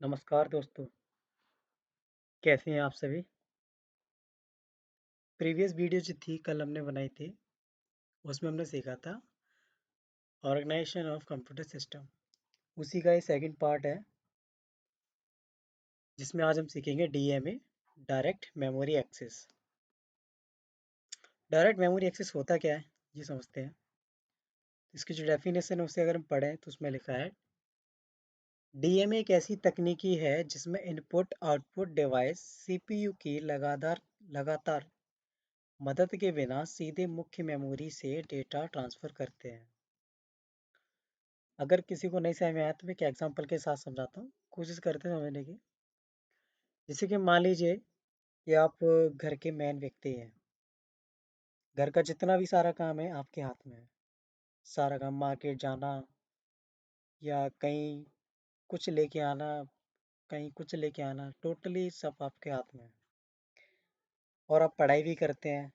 नमस्कार दोस्तों, कैसे हैं आप सभी? प्रीवियस वीडियो जो थी कल हमने बनाई थी, उसमें हमने सीखा था ऑर्गेनाइजेशन ऑफ कंप्यूटर सिस्टम। उसी का ये सेकंड पार्ट है, जिसमें आज हम सीखेंगे DMA, direct memory access. Direct memory access होता क्या है, ये समझते हैं। इसकी जो डेफिनेशन है उसे अगर हम पढ़ें तो उसमें लिखा है डीएमए एक ऐसी तकनीकी है जिसमें इनपुट आउटपुट डिवाइस सीपीयू की लगातार लगातार मदद के बिना सीधे मुख्य मेमोरी से डेटा ट्रांसफर करते हैं। अगर किसी को नहीं समझ में आया तो मैं एक एग्जांपल के साथ समझाता हूँ, कोशिश करते हैं समझने की। जैसे कि मान लीजिए कि आप घर के मेन व्यक्ति हैं। घर का जितना भी सारा काम है आपके हाथ में है। सारा काम, मार्केट जाना या कहीं कुछ लेके आना, कहीं कुछ लेके आना, टोटली सब आपके हाथ में है। और आप पढ़ाई भी करते हैं।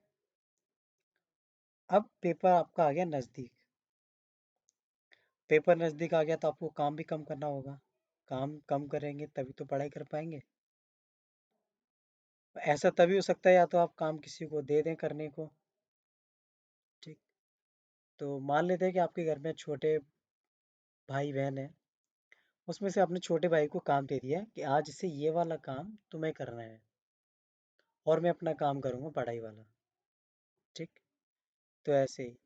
अब पेपर आपका आ गया नज़दीक। पेपर नज़दीक आ गया तो आपको काम भी कम करना होगा। काम कम करेंगे तभी तो पढ़ाई कर पाएंगे। ऐसा तभी हो सकता है या तो आप काम किसी को दे दें करने को। ठीक। तो मान लेते हैं कि आपके घर में छोटे भाई बहन है। उसमें से आपने छोटे भाई को काम दे दिया कि आज से ये वाला काम तुम्हें करना है और मैं अपना काम करूँगा पढ़ाई वाला। ठीक। तो ऐसे ही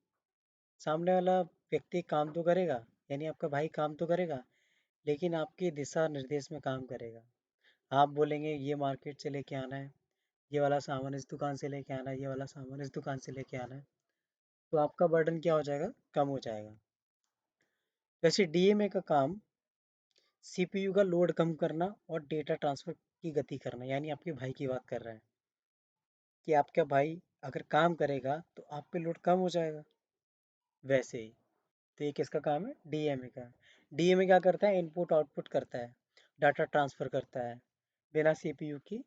सामने वाला व्यक्ति काम तो करेगा, यानी आपका भाई काम तो करेगा, लेकिन आपके दिशा निर्देश में काम करेगा। आप बोलेंगे ये मार्केट से लेके आना है, ये वाला सामान इस दुकान से लेके आना है, ये वाला सामान इस दुकान से लेके आना है। तो आपका बर्डन क्या हो जाएगा? कम हो जाएगा। वैसे डीएमए का काम सीपीयू का लोड कम करना और डेटा ट्रांसफर की गति करना, यानी आपके भाई की बात कर रहा है कि आपका भाई अगर काम करेगा तो आप पे लोड कम हो जाएगा। वैसे ही तो ये किसका काम है? डीएमए का। डीएमए क्या करता है? इनपुट आउटपुट करता है, डाटा ट्रांसफर करता है बिना सीपीयू की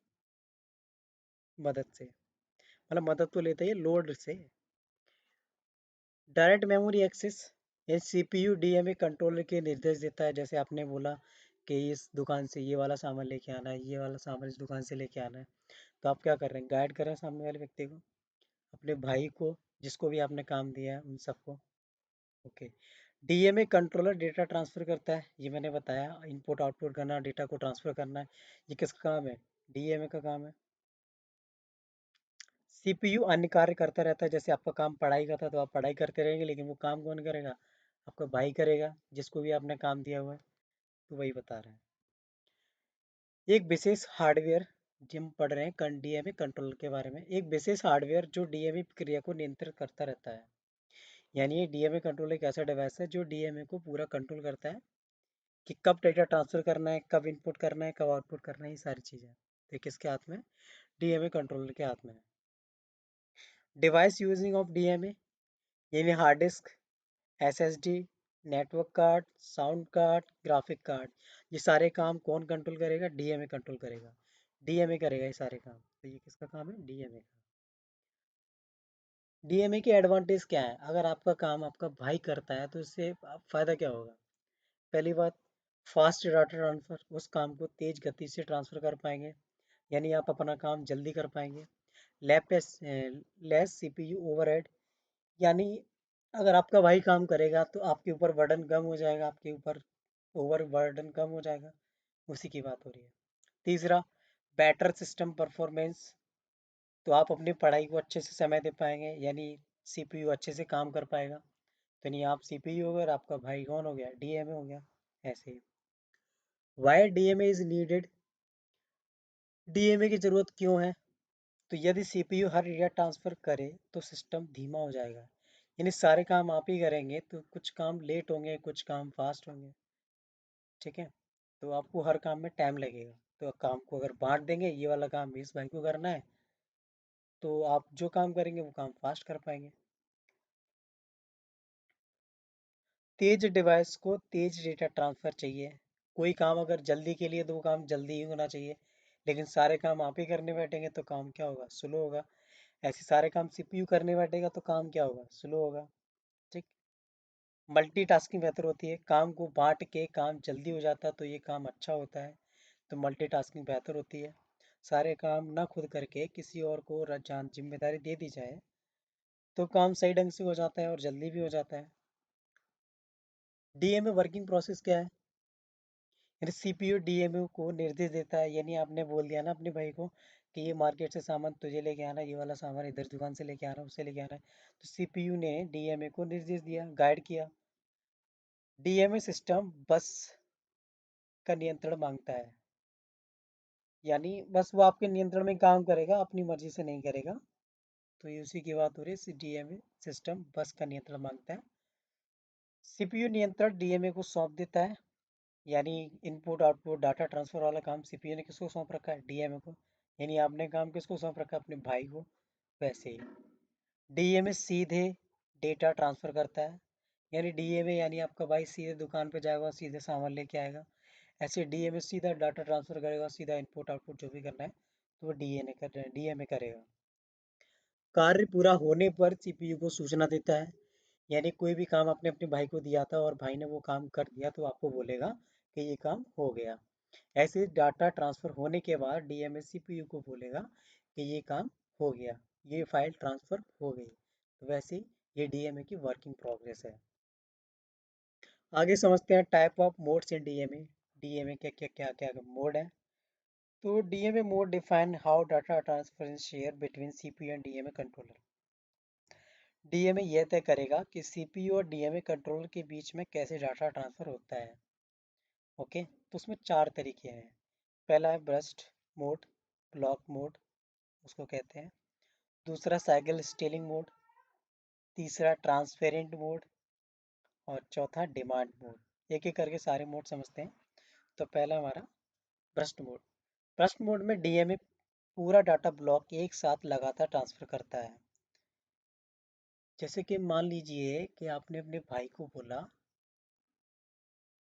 मदद से। मतलब मदद तो लेता है लोड से। डायरेक्ट मेमोरी एक्सेस, ये सीपीयू डीएमए कंट्रोलर के निर्देश देता है। जैसे आपने बोला कि इस दुकान से ये वाला सामान लेके आना है, ये वाला सामान इस दुकान से लेके आना है। तो आप क्या कर रहे हैं? गाइड कर रहे हैं सामने वाले व्यक्ति को, अपने भाई को, जिसको भी आपने काम दिया है उन सबको। Okay. DMA controller data transfer करता है, ये मैंने बताया, इनपुट आउटपुट करना, डेटा को ट्रांसफर करना है। ये किसका काम है? डीएमए का काम है। सीपीयू अन्य कार्य करता रहता है। जैसे आपका काम पढ़ाई का था तो आप पढ़ाई करते रहेंगे, लेकिन वो काम कौन करेगा? आपका भाई करेगा, जिसको भी आपने काम दिया हुआ है। तो वही बता रहे हैं। एक विशेष हार्डवेयर, जिम पढ़ रहे हैं डीएमए कंट्रोलर के बारे में। एक विशेष हार्डवेयर जो डीएमए प्रक्रिया को नियंत्रित करता रहता है। यानी ये डीएमए कंट्रोलर एक ऐसा डिवाइस है जो डीएमए को पूरा कंट्रोल करता है कि कब डेटा ट्रांसफर करना है, कब इनपुट करना है, कब आउटपुट करना है। ये सारी चीज़ें तो ये किसके हाथ में? डीएमए कंट्रोलर के हाथ में है। डिवाइस यूजिंग ऑफ डीएमए, यानी hard disk, SSD, network card, sound card, graphic card. ये सारे काम कौन कंट्रोल करेगा? डीएमए कंट्रोल करेगा। डीएमए करेगा ये सारे काम। तो ये किसका काम है? डीएमए का। डीएमए के एडवांटेज क्या है? अगर आपका काम आपका भाई करता है तो इससे फायदा क्या होगा? पहली बात, फास्ट डाटा ट्रांसफर, उस काम को तेज गति से ट्रांसफर कर पाएंगे, यानी आप अपना काम जल्दी कर पाएंगे। लेस लेस सीपीयू ओवरहेड, यानी अगर आपका भाई काम करेगा तो आपके ऊपर बर्डन कम हो जाएगा, आपके ऊपर ओवर बर्डन कम हो जाएगा। उसी की बात हो रही है। तीसरा, बेटर सिस्टम परफॉर्मेंस, तो आप अपनी पढ़ाई को अच्छे से समय दे पाएंगे, यानी सीपीयू अच्छे से काम कर पाएगा। तो नहीं, आप सीपीयू हो गए और आपका भाई कौन हो गया? डीएमए हो गया। ऐसे ही why DMA is needed, DMA की जरूरत क्यों है? तो यदि सीपीयू हर डेटा ट्रांसफर करे तो सिस्टम धीमा हो जाएगा, यानी सारे काम आप ही करेंगे तो कुछ काम लेट होंगे, कुछ काम फास्ट होंगे। ठीक है। तो आपको हर काम में टाइम लगेगा। तो काम को अगर बांट देंगे, ये वाला काम इस भाई को करना है, तो आप जो काम करेंगे वो काम फास्ट कर पाएंगे। तेज डिवाइस को तेज डेटा ट्रांसफर चाहिए। कोई काम अगर जल्दी के लिए, तो वो काम जल्दी ही होना चाहिए। लेकिन सारे काम आप ही करने बैठेंगे तो काम क्या होगा? स्लो होगा। ऐसे सारे काम सीपीयू करने बैठेगा तो काम क्या होगा? स्लो होगा। ठीक। मल्टीटास्किंग बेहतर होती है, काम को बांट के काम जल्दी हो जाता है तो ये काम अच्छा होता है। तो मल्टीटास्किंग बेहतर होती है। सारे काम ना खुद करके किसी और को जान जिम्मेदारी दे दी जाए तो काम सही ढंग से हो जाता है और जल्दी भी हो जाता है। डीएमए वर्किंग प्रोसेस क्या है? यानी सीपीयू डीएमए को निर्देश देता है, यानी आपने बोल दिया ना अपने भाई को कि ये मार्केट से सामान तुझे लेके आना, ये वाला सामान इधर दुकान से लेके आना, उससे लेके आना है, तो सीपीयू ने डीएमए को निर्देश दिया, गाइड किया। डीएमए सिस्टम बस का नियंत्रण मांगता है, यानी बस वो आपके नियंत्रण में काम करेगा, अपनी मर्जी से नहीं करेगा। तो ये उसी की बात हो रही है, डीएमए सिस्टम बस का नियंत्रण मांगता है। सीपीयू नियंत्रण डीएमए को सौंप देता है, यानी इनपुट आउटपुट डाटा ट्रांसफर वाला काम सीपीयू ने किसको सौंप रखा है? डीएमए को। यानी आपने काम किसको सौंप रखा है? अपने भाई को। वैसे ही डीएमए सीधे डेटा ट्रांसफर करता है, यानी डीएमए यानी आपका भाई सीधे दुकान पे जाएगा, सीधे सामान लेके आएगा। ऐसे डीएमए सीधा डाटा ट्रांसफर करेगा, सीधा इनपुट आउटपुट जो भी करना है तो वो डीएमए करेगा। कार्य पूरा होने पर सीपीयू को सूचना देता है, यानी कोई भी काम आपने अपने भाई को दिया था और भाई ने वो काम कर दिया तो आपको बोलेगा कि ये काम हो गया। ऐसे डाटा ट्रांसफर होने के बाद डीएमए सीपीयू को बोलेगा कि ये काम हो गया, ये फाइल ट्रांसफर हो गई। तो वैसे ही ये डीएमए की वर्किंग प्रोग्रेस है। आगे समझते हैं type of modes in DMA. DMA के क्या मोड है? तो DMA mode define how data transfer is share between CPU and DMA controller. DMA यह तय करेगा कि सीपीयू और डीएमए कंट्रोलर के बीच में कैसे डाटा ट्रांसफर होता है। ओके, तो उसमें 4 तरीके हैं। पहला है ब्रस्ट मोड, ब्लॉक मोड उसको कहते हैं। दूसरा साइकिल स्टेलिंग मोड, तीसरा ट्रांसपेरेंट मोड और चौथा डिमांड मोड। एक एक करके सारे मोड समझते हैं। तो पहला हमारा ब्रस्ट मोड। ब्रस्ट मोड में डीएमए पूरा डाटा ब्लॉक एक साथ लगातार ट्रांसफर करता है। जैसे कि मान लीजिए कि आपने अपने भाई को बोला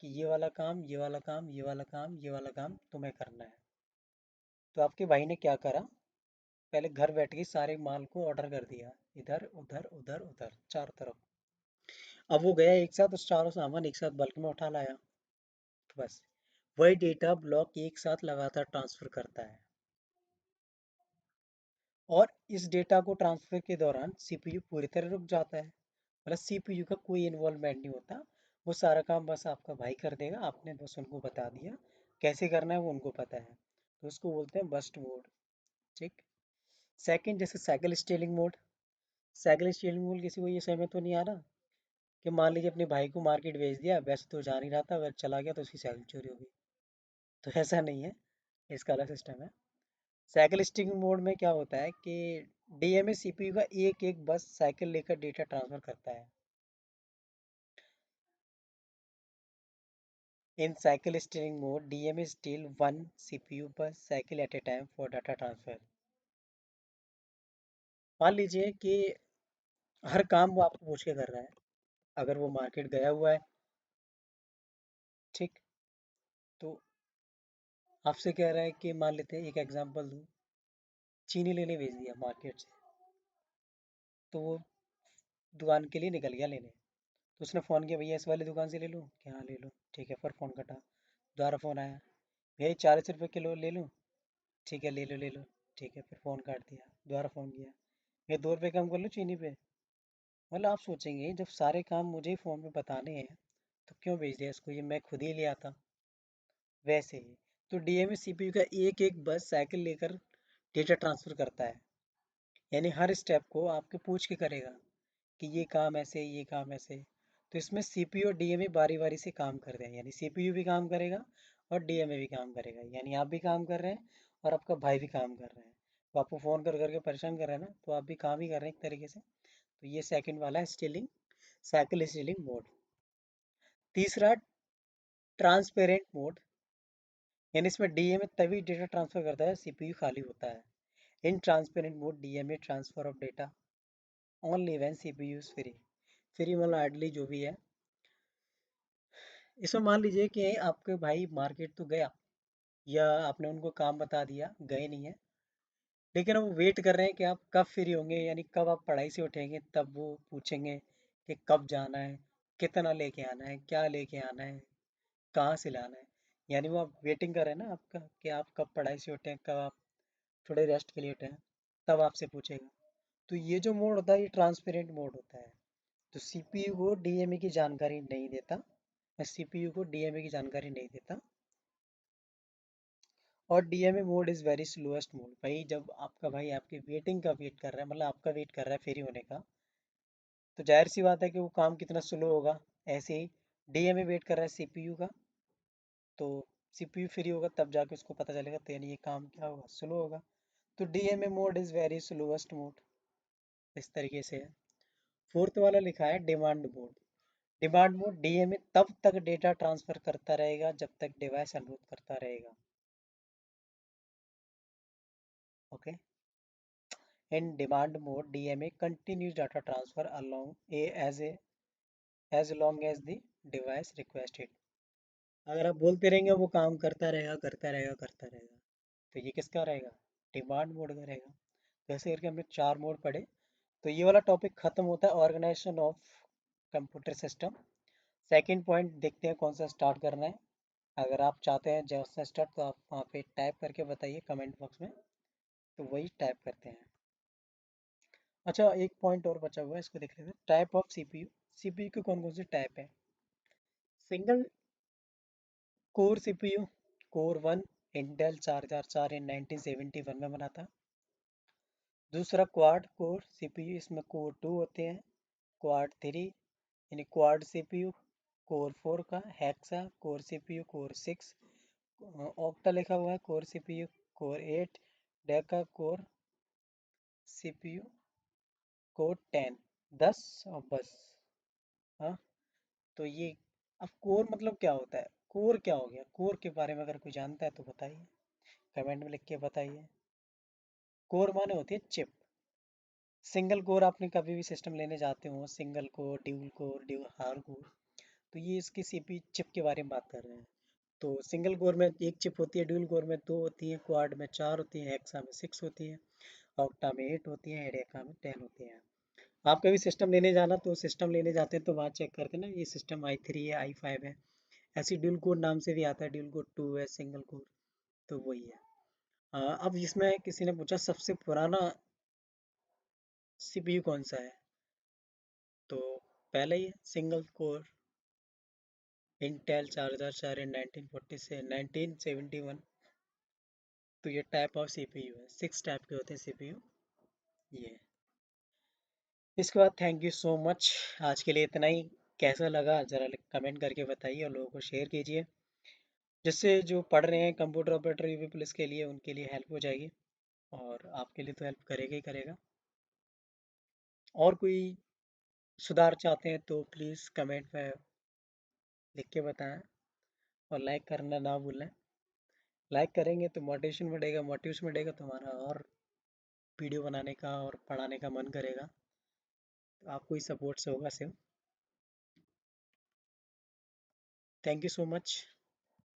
कि ये वाला काम, ये वाला काम, ये वाला काम, ये वाला काम तुम्हें करना है। तो आपके भाई ने क्या करा? पहले घर बैठ के सारे माल को ऑर्डर कर दिया, इधर उधर उधर उधर चारों तरफ। अब वो गया एक साथ उस चारों सामान एक साथ बल्क में उठा लाया। तो बस वही डेटा ब्लॉक एक साथ लगातार ट्रांसफर करता है, और इस डेटा को ट्रांसफर के दौरान सीपीयू पूरी तरह रुक जाता है। मतलब सीपीयू का कोई इन्वॉल्वमेंट नहीं होता, वो सारा काम बस आपका भाई कर देगा, आपने बस उनको बता दिया कैसे करना है, वो उनको पता है। तो उसको बोलते हैं बस्ट मोड। ठीक। सेकंड, जैसे cycle stealing mode. Cycle stealing mode किसी को ये समझ तो नहीं आ रहा कि मान लीजिए अपने भाई को मार्केट भेज दिया, वैसे तो जा नहीं रहा था, अगर चला गया तो उसकी साइकिल चोरी हो गई। तो ऐसा नहीं है, इसका अलग सिस्टम है। साइकिल स्टिक मोड में क्या होता है कि डीएमए सीपीयू का एक एक बस साइकिल लेकर डेटा ट्रांसफर करता है। In cycle steering mode DMA steal one CPU bus cycle at a time for data transfer. मान लीजिए कि हर काम वो आपको पूछ के कर रहा है। अगर वो मार्केट गया हुआ है, ठीक, तो आपसे कह रहा है कि मान लेते हैं, एक एग्जांपल दूं, चीनी लेने भेज दिया मार्केट से। तो वो दुकान के लिए निकल गया लेने। तो उसने फ़ोन किया, भैया इस वाली दुकान से ले लूँ क्या? हाँ ले लो, ठीक है। फिर फ़ोन कटा, दोबारा फ़ोन आया, भैया 40 रुपये किलो ले लूँ? ठीक है ले लो ले लो, ठीक है। फिर फ़ोन काट दिया, दोबारा फ़ोन किया, भैया 2 रुपये कम कर लो चीनी पे। मतलब आप सोचेंगे जब सारे काम मुझे ही फ़ोन पे बताने हैं तो क्यों भेज दिया इसको, ये मैं खुद ही ले आता। वैसे ही तो डीएमए सीपीयू का एक एक बस साइकिल लेकर डेटा ट्रांसफ़र करता है, यानी हर स्टेप को आपके पूछ के करेगा कि ये काम ऐसे, ये काम ऐसे। तो इसमें सीपीयू और डीएमए बारी बारी से काम कर रहे हैं, यानी सीपीयू भी काम करेगा और डीएमए भी काम करेगा, यानी आप भी काम कर रहे हैं और आपका भाई भी काम कर रहे हैं। तो आपको फ़ोन कर करके परेशान कर रहे हैं ना, तो आप भी काम ही कर रहे हैं एक तरीके से। तो ये सेकंड वाला है स्टीलिंग, साइकिल स्टीलिंग मोड। तीसरा ट्रांसपेरेंट मोड, यानी इसमें डीएमए तभी डेटा ट्रांसफर करता है सीपीयू खाली होता है। In transparent mode DMA transfer of data only when CPU is free. Free मतलब आइडली जो भी है। इसमें मान लीजिए कि आपके भाई मार्केट तो गया, या आपने उनको काम बता दिया, गए नहीं है, लेकिन अब वो वेट कर रहे हैं कि आप कब फ्री होंगे, यानी कब आप पढ़ाई से उठेंगे, तब वो पूछेंगे कि कब जाना है, कितना लेके आना है, क्या लेके आना है, कहाँ से लाना है। यानी वो आप वेटिंग कर रहे हैं ना आपका कि आप कब पढ़ाई से उठें, कब आप थोड़े रेस्ट के लिए उठें, तब आपसे पूछेगा। तो ये जो मोड होता है ये ट्रांसपेरेंट मोड होता है। तो सीपीयू को डीएमए की जानकारी नहीं देता, सीपीयू को डीएमए की जानकारी नहीं देता। और DMA mode is very slowest mode. भाई जब आपका भाई आपकी वेटिंग का वेट कर रहा है, मतलब आपका वेट कर रहा है फ्री होने का, तो जाहिर सी बात है कि वो काम कितना स्लो होगा। ऐसे ही डीएमए वेट कर रहा है सीपीयू का, तो सीपीयू फ्री होगा तब जाके उसको पता चलेगा, तो यानी ये काम क्या होगा, स्लो होगा। तो DMA mode is very slowest mode, इस तरीके से है। फोर्थ वाला लिखा है demand mode. Demand mode DMA तब तक डेटा ट्रांसफर करता रहेगा जब तक डिवाइस अनुरोध करता रहेगा। Okay. In demand mode, DMA continues data transfer along as long as the device requests it. अगर आप बोलते रहेंगे वो काम करता रहेगा करता रहेगा करता रहेगा, तो ये किसका रहेगा, डिमांड मोड का रहेगा। तो ऐसे करके हमने 4 मोड पढ़े। तो ये वाला टॉपिक खत्म होता है organisation of computer system. Second point देखते हैं कौन सा स्टार्ट करना है। अगर आप चाहते हैं जैसा स्टार्ट, तो आप वहाँ पे टाइप करके बताइए कमेंट बॉक्स में, तो वही टाइप करते हैं। अच्छा, एक पॉइंट और बचा हुआ है, इसको देख लेते हैं। Type of CPU. सीपीयू के कौन कौन से टाइप है। Single core CPU, core one, Intel 4004 in 1971 में बना था। दूसरा क्वाड कोर सीपीयू, इसमें कोर टू होते हैं, क्वाड थ्री यानी क्वाड सीपीयू, कोर फोर का hexa core CPU, core six, octa लिखा हुआ है core CPU, core eight, deca core CPU, core 10, 10 और बस। हाँ, तो ये, अब कोर मतलब क्या होता है, कोर क्या हो गया, कोर के बारे में अगर कोई जानता है तो बताइए, कमेंट में लिख के बताइए। कोर माने होती है चिप। सिंगल कोर आपने कभी भी सिस्टम लेने जाते हो, सिंगल कोर, ड्यूल हार कोर, तो ये इसकी सीपी चिप के बारे में बात कर रहे हैं। तो सिंगल कोर में एक चिप होती है, ड्यूल कोर में दो होती है, क्वाड में चार होती है, हेक्सा में सिक्स होती है, ऑक्टा में एट होती है, हेडेका में 10 होती है। आप कभी सिस्टम लेने जाना, तो सिस्टम लेने जाते हैं तो वहाँ चेक करते हैं ना, ये सिस्टम i3 है, i5 है, ऐसी ड्यूल कोर नाम से भी आता है, ड्यूल कोर 2 है, सिंगल कोर, तो वही है। अब इसमें किसी ने पूछा सबसे पुराना सीपीयू कौन सा है, तो पहले ही सिंगल कोर इंटेल 4004 है 1940 से 1971। तो ये टाइप ऑफ सीपीयू है, 6 टाइप के होते हैं सीपीयू ये। इसके बाद थैंक यू सो मच, आज के लिए इतना ही। कैसा लगा ज़रा कमेंट करके बताइए और लोगों को शेयर कीजिए, जिससे जो पढ़ रहे हैं कंप्यूटर ऑपरेटर यूपी पुलिस के लिए, उनके लिए हेल्प हो जाएगी, और आपके लिए तो हेल्प करेगा ही करेगा। और कोई सुधार चाहते हैं तो प्लीज़ कमेंट में लिख के बताएं, और लाइक करना ना भूलें। लाइक करेंगे तो मोटिवेशन बढ़ेगा तो हमारा और वीडियो बनाने का और पढ़ाने का मन करेगा। तो आपको ही सपोर्ट से होगा सिर्फ। Thank you so much.